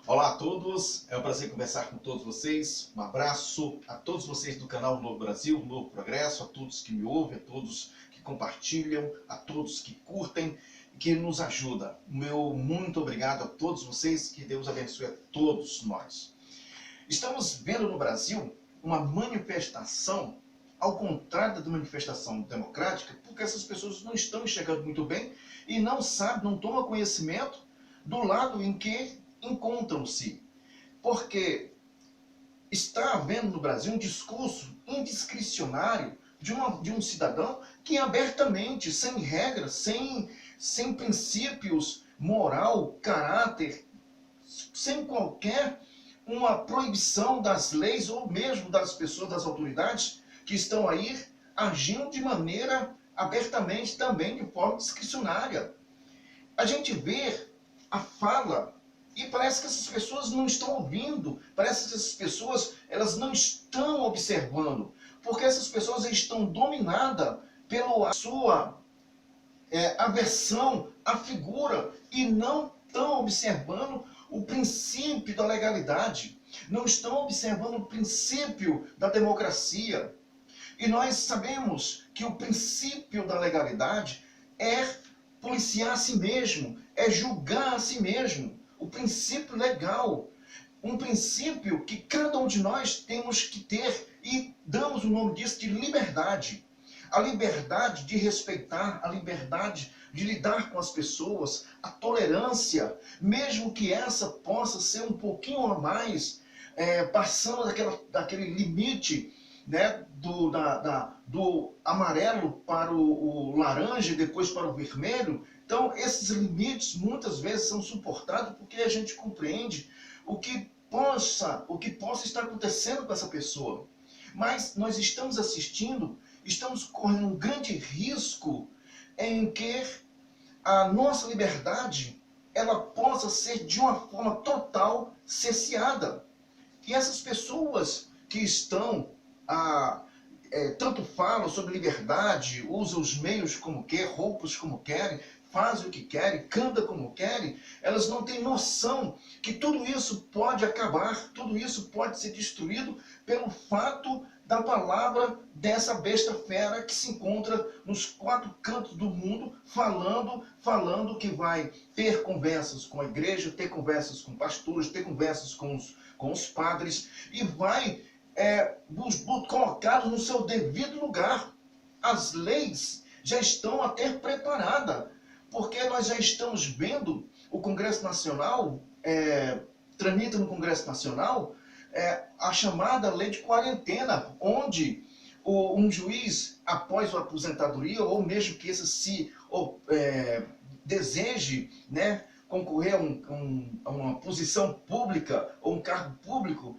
Olá a todos, é um prazer conversar com todos vocês. Um abraço a todos vocês do canal Novo Brasil, Novo Progresso, a todos que me ouvem, a todos que compartilham, a todos que curtem e que nos ajudam. Meu muito obrigado a todos vocês, que Deus abençoe a todos nós. Estamos vendo no Brasil uma manifestação ao contrário da manifestação democrática, porque essas pessoas não estão enxergando muito bem e não sabem, não tomam conhecimento do lado em que encontram-se. Porque está havendo no Brasil um discurso indiscricionário de um cidadão que abertamente, sem regras, sem princípios, moral, caráter, sem qualquer uma proibição das leis ou mesmo das pessoas, das autoridades que estão aí agindo de maneira abertamente também de forma discricionária. A gente vê a fala e parece que essas pessoas não estão ouvindo, parece que essas pessoas elas não estão observando, porque essas pessoas estão dominadas pela sua aversão à figura e não estão observando o princípio da legalidade, não estão observando o princípio da democracia. E nós sabemos que o princípio da legalidade é policiar a si mesmo, é julgar a si mesmo. O princípio legal, um princípio que cada um de nós temos que ter e damos o nome disso de liberdade. A liberdade de respeitar, a liberdade de lidar com as pessoas, a tolerância, mesmo que essa possa ser um pouquinho a mais, passando daquele limite, né, do amarelo para o laranja e depois para o vermelho. Então, esses limites muitas vezes são suportados porque a gente compreende o que possa estar acontecendo com essa pessoa. Mas nós estamos assistindo, estamos correndo um grande risco em que a nossa liberdade ela possa ser de uma forma total cerceada. E essas pessoas que estão tanto falam sobre liberdade, usam os meios como querem, roupas como querem, fazem o que querem, cantam como querem, elas não têm noção que tudo isso pode acabar, tudo isso pode ser destruído pelo fato da palavra dessa besta fera que se encontra nos quatro cantos do mundo, falando que vai ter conversas com a igreja, ter conversas com pastores, ter conversas com os padres, e vai colocados no seu devido lugar. As leis já estão até preparadas, porque nós já estamos vendo o Congresso Nacional, tramita no Congresso Nacional a chamada lei de quarentena, onde um juiz, após a aposentadoria, ou mesmo que esse se deseje, né, concorrer a uma posição pública ou um cargo público,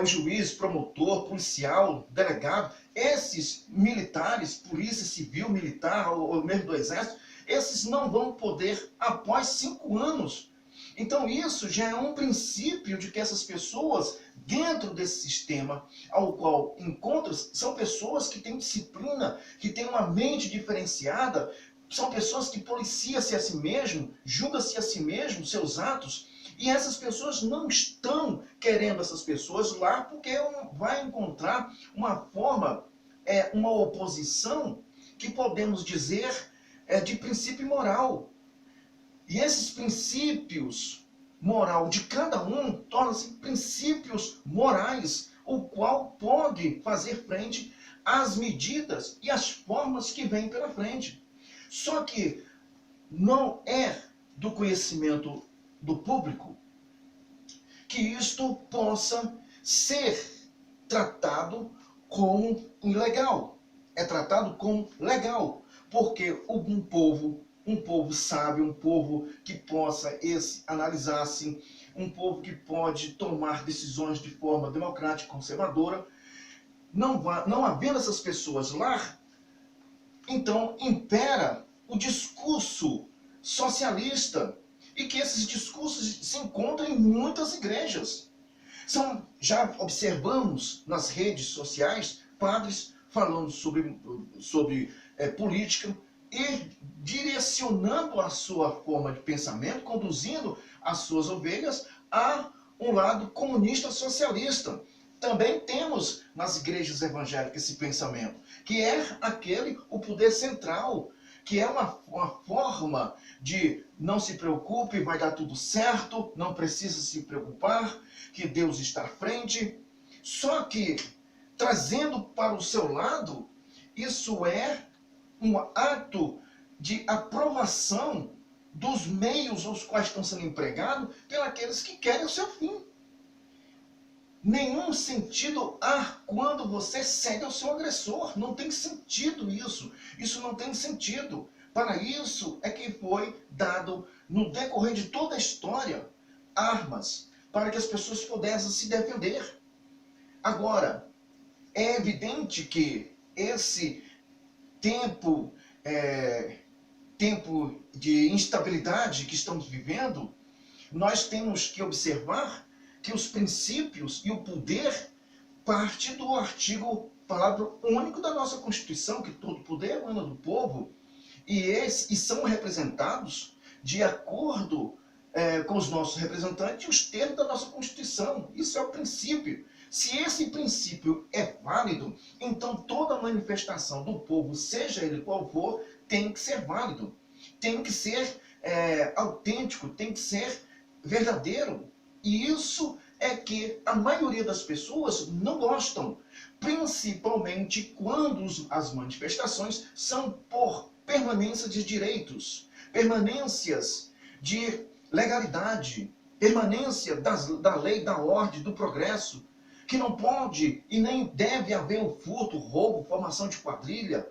o juiz, promotor, policial, delegado, esses militares, polícia civil, militar ou mesmo do exército, esses não vão poder após 5 anos. Então isso já é um princípio de que essas pessoas, dentro desse sistema ao qual encontram-se, são pessoas que têm disciplina, que têm uma mente diferenciada, são pessoas que policiam-se a si mesmo, julgam-se a si mesmo, seus atos. E essas pessoas não estão querendo essas pessoas lá porque vai encontrar uma forma, uma oposição que podemos dizer de princípio moral. E esses princípios moral de cada um tornam-se princípios morais, o qual pode fazer frente às medidas e às formas que vêm pela frente. Só que não é do conhecimento do público que isto possa ser tratado como ilegal. É tratado como legal, porque um povo sábio, um povo que possa analisar-se, um povo que pode tomar decisões de forma democrática, conservadora, não havendo essas pessoas lá, então impera o discurso socialista, e que esses discursos se encontram em muitas igrejas. Já observamos nas redes sociais padres falando sobre política e direcionando a sua forma de pensamento, conduzindo as suas ovelhas há um lado comunista socialista. Também temos nas igrejas evangélicas esse pensamento, que é o poder central, que é uma forma de não se preocupe, vai dar tudo certo, não precisa se preocupar, que Deus está à frente. Só que, trazendo para o seu lado, isso é um ato de aprovação dos meios aos quais estão sendo empregados pelos que querem o seu fim. Nenhum sentido há quando você cede ao seu agressor. Não tem sentido isso. Isso não tem sentido. Para isso é que foi dado, no decorrer de toda a história, armas para que as pessoas pudessem se defender. Agora, é evidente que esse tempo de instabilidade que estamos vivendo, nós temos que observar que os princípios e o poder parte do artigo, palavra único da nossa Constituição, que todo poder emana do povo, e são representados de acordo com os nossos representantes, os termos da nossa Constituição. Isso é o princípio. Se esse princípio é válido, então toda manifestação do povo, seja ele qual for, tem que ser válido, tem que ser autêntico, tem que ser verdadeiro. E isso é que a maioria das pessoas não gostam, principalmente quando as manifestações são por permanência de direitos, permanências de legalidade, permanência da lei, da ordem, do progresso, que não pode e nem deve haver o furto, o roubo, formação de quadrilha,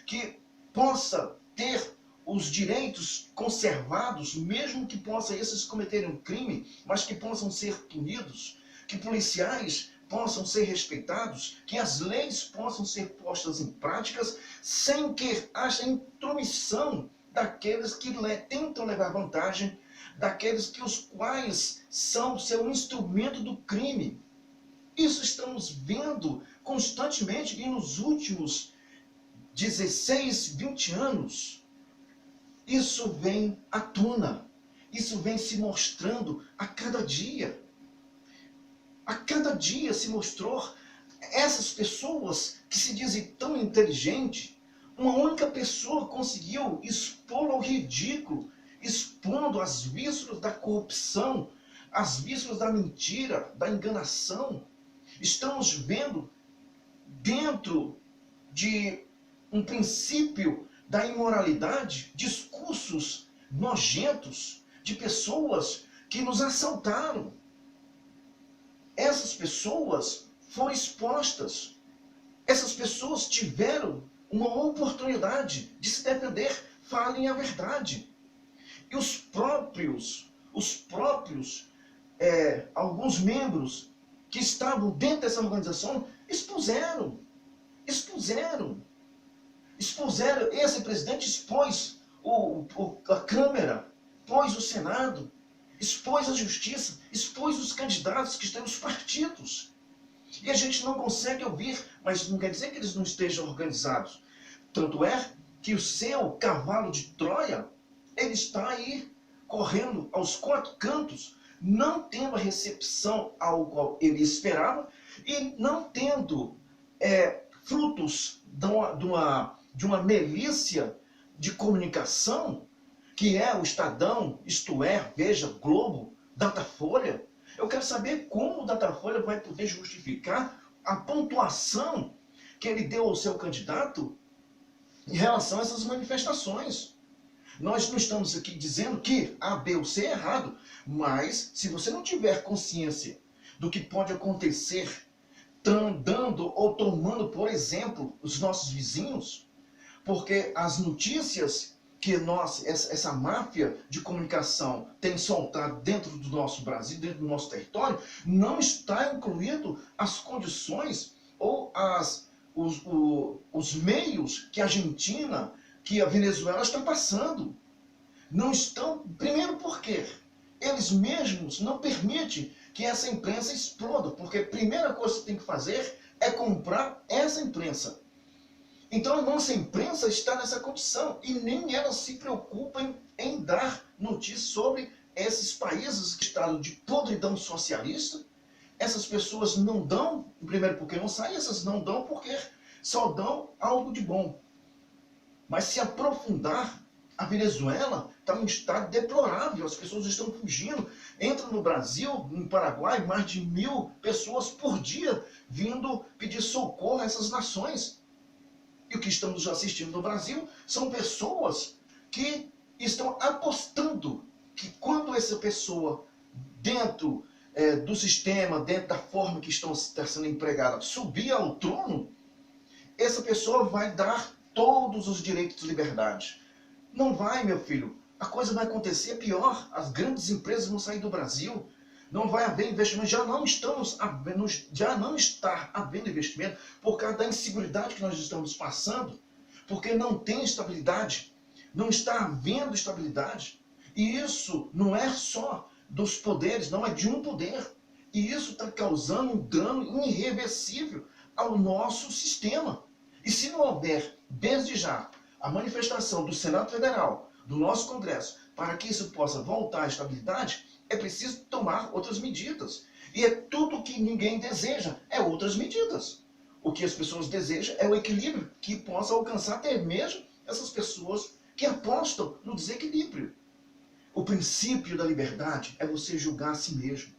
que possa ter os direitos conservados, mesmo que possam esses cometerem um crime, mas que possam ser punidos, que policiais possam ser respeitados, que as leis possam ser postas em práticas, sem que haja intromissão daqueles que tentam levar vantagem, daqueles que os quais são seu instrumento do crime. Isso estamos vendo constantemente e nos últimos 16, 20 anos. Isso vem à tona, isso vem se mostrando a cada dia. A cada dia se mostrou essas pessoas que se dizem tão inteligentes. Uma única pessoa conseguiu expor ao ridículo, expondo as vísceras da corrupção, as vísceras da mentira, da enganação. Estamos vendo dentro de um princípio da imoralidade, discursos nojentos de pessoas que nos assaltaram. Essas pessoas foram expostas. Essas pessoas tiveram uma oportunidade de se defender. Falem a verdade. E os próprios alguns membros que estavam dentro dessa organização expuseram. Esse presidente expôs a Câmara, expôs o Senado, expôs a Justiça, expôs os candidatos que estão nos partidos. E a gente não consegue ouvir, mas não quer dizer que eles não estejam organizados. Tanto é que o seu cavalo de Troia, ele está aí correndo aos quatro cantos, não tendo a recepção ao qual ele esperava e não tendo frutos de uma milícia de comunicação, que é o Estadão, Isto É, Veja, Globo, Datafolha. Eu quero saber como o Datafolha vai poder justificar a pontuação que ele deu ao seu candidato em relação a essas manifestações. Nós não estamos aqui dizendo que A, B ou C é errado, mas se você não tiver consciência do que pode acontecer dando ou tomando, por exemplo, os nossos vizinhos, porque as notícias que essa máfia de comunicação tem soltado dentro do nosso Brasil, dentro do nosso território, não está incluído as condições ou os meios que a Argentina, que a Venezuela estão passando. Não estão, primeiro porque eles mesmos não permitem que essa imprensa exploda, porque a primeira coisa que você tem que fazer é comprar essa imprensa. Então a nossa imprensa está nessa condição e nem ela se preocupa em dar notícias sobre esses países que estão de podridão socialista, essas pessoas não dão, primeiro porque não saem, essas não dão porque só dão algo de bom. Mas se aprofundar, a Venezuela está em um estado deplorável, as pessoas estão fugindo. Entra no Brasil, no Paraguai, mais de 1.000 pessoas por dia vindo pedir socorro a essas nações. E o que estamos assistindo no Brasil são pessoas que estão apostando que quando essa pessoa, dentro do sistema, dentro da forma que está sendo empregada, subir ao trono, essa pessoa vai dar todos os direitos de liberdade. Não vai, meu filho. A coisa vai acontecer pior. As grandes empresas vão sair do Brasil. Não vai haver investimento. Já não está havendo investimento por causa da inseguridade que nós estamos passando, porque não tem estabilidade. Não está havendo estabilidade. E isso não é só dos poderes, não, é de um poder. E isso está causando um dano irreversível ao nosso sistema. E se não houver, desde já, a manifestação do Senado Federal, do nosso Congresso, para que isso possa voltar à estabilidade, é preciso tomar outras medidas. E é tudo o que ninguém deseja, é outras medidas. O que as pessoas desejam é o equilíbrio, que possa alcançar até mesmo essas pessoas que apostam no desequilíbrio. O princípio da liberdade é você julgar a si mesmo.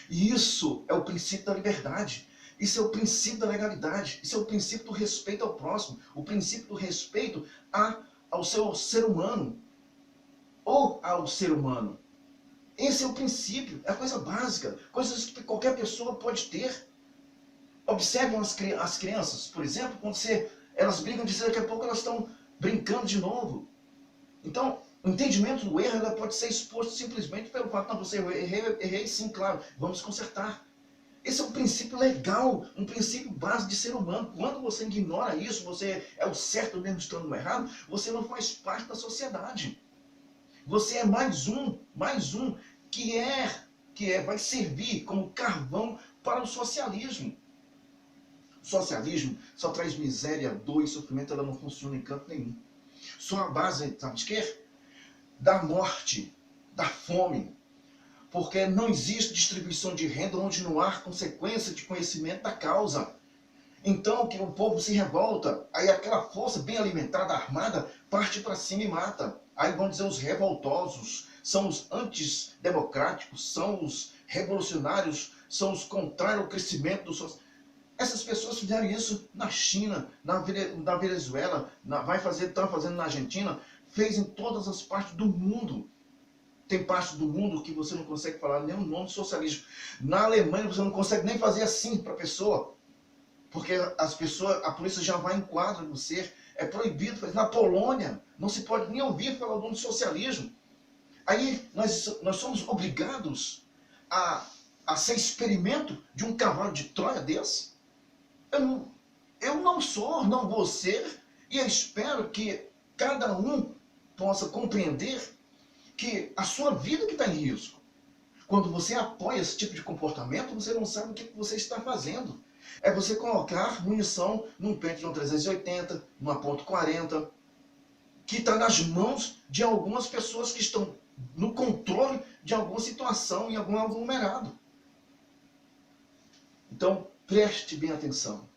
E isso é o princípio da liberdade. Isso é o princípio da legalidade. Isso é o princípio do respeito ao próximo. O princípio do respeito ao seu ser humano. Ou ao ser humano. Esse é o princípio. É a coisa básica. Coisas que qualquer pessoa pode ter. Observem as crianças, por exemplo, quando elas brigam de daqui a pouco elas estão brincando de novo. Então, o entendimento do erro ela pode ser exposto simplesmente pelo fato, não, você errei sim, claro, vamos consertar. Esse é um princípio legal, um princípio básico de ser humano. Quando você ignora isso, você é o certo mesmo estando no errado, você não faz parte da sociedade. Você é mais um que vai servir como carvão para o socialismo. O socialismo só traz miséria, dor e sofrimento, ela não funciona em canto nenhum. Só a base, sabe de quê? Da morte, da fome. Porque não existe distribuição de renda onde não há consequência de conhecimento da causa. Então que o povo se revolta, aí aquela força bem alimentada, armada, parte para cima e mata. Aí vão dizer os revoltosos, são os antidemocráticos, são os revolucionários, são os contrários ao crescimento do social. Essas pessoas fizeram isso na China, na Venezuela, estão fazendo na Argentina, fez em todas as partes do mundo. Tem parte do mundo que você não consegue falar nem o nome do socialismo. Na Alemanha você não consegue nem fazer assim para a pessoa. Porque a polícia já vai em quadra no ser. É proibido fazer. Na Polônia não se pode nem ouvir falar do nome do socialismo. Aí nós somos obrigados a ser experimento de um cavalo de Troia desse. Eu não sou, não vou ser. E eu espero que cada um possa compreender que a sua vida que está em risco. Quando você apoia esse tipo de comportamento, você não sabe o que você está fazendo. É você colocar munição num pente de um 380, numa ponto .40, que está nas mãos de algumas pessoas que estão no controle de alguma situação em algum aglomerado. Então, preste bem atenção.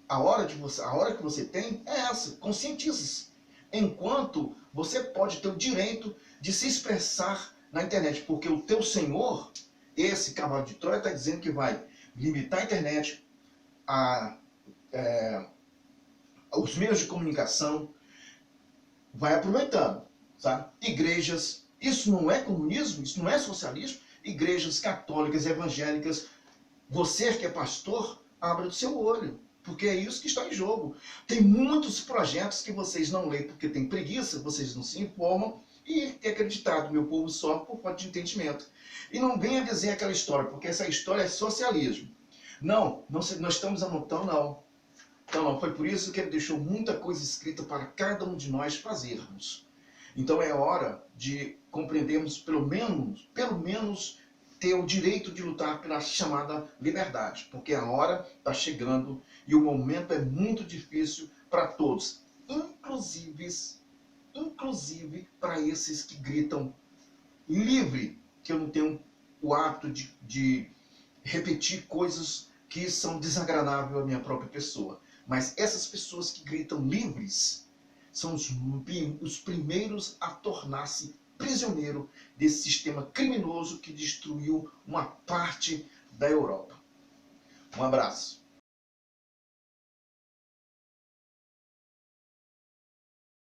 A hora que você tem é essa, conscientize-se. Enquanto você pode ter o direito de se expressar na internet, porque o teu senhor, esse cavalo de Troia, está dizendo que vai limitar a internet, os meios de comunicação, vai aproveitando, sabe? Igrejas, isso não é comunismo, isso não é socialismo, igrejas católicas, evangélicas, você que é pastor, abra o seu olho, porque é isso que está em jogo. Tem muitos projetos que vocês não leem porque tem preguiça, vocês não se informam, e é acreditado, meu povo sofre por falta de entendimento. E não venha dizer aquela história, porque essa história é socialismo. Não, nós estamos anotando, não. Então, não, foi por isso que ele deixou muita coisa escrita para cada um de nós fazermos. Então é hora de compreendermos, pelo menos ter o direito de lutar pela chamada liberdade, porque a hora está chegando e o momento é muito difícil para todos, inclusive para esses que gritam livre, que eu não tenho o hábito de repetir coisas que são desagradáveis à minha própria pessoa. Mas essas pessoas que gritam livres são os primeiros a tornar-se prisioneiro desse sistema criminoso que destruiu uma parte da Europa. Um abraço.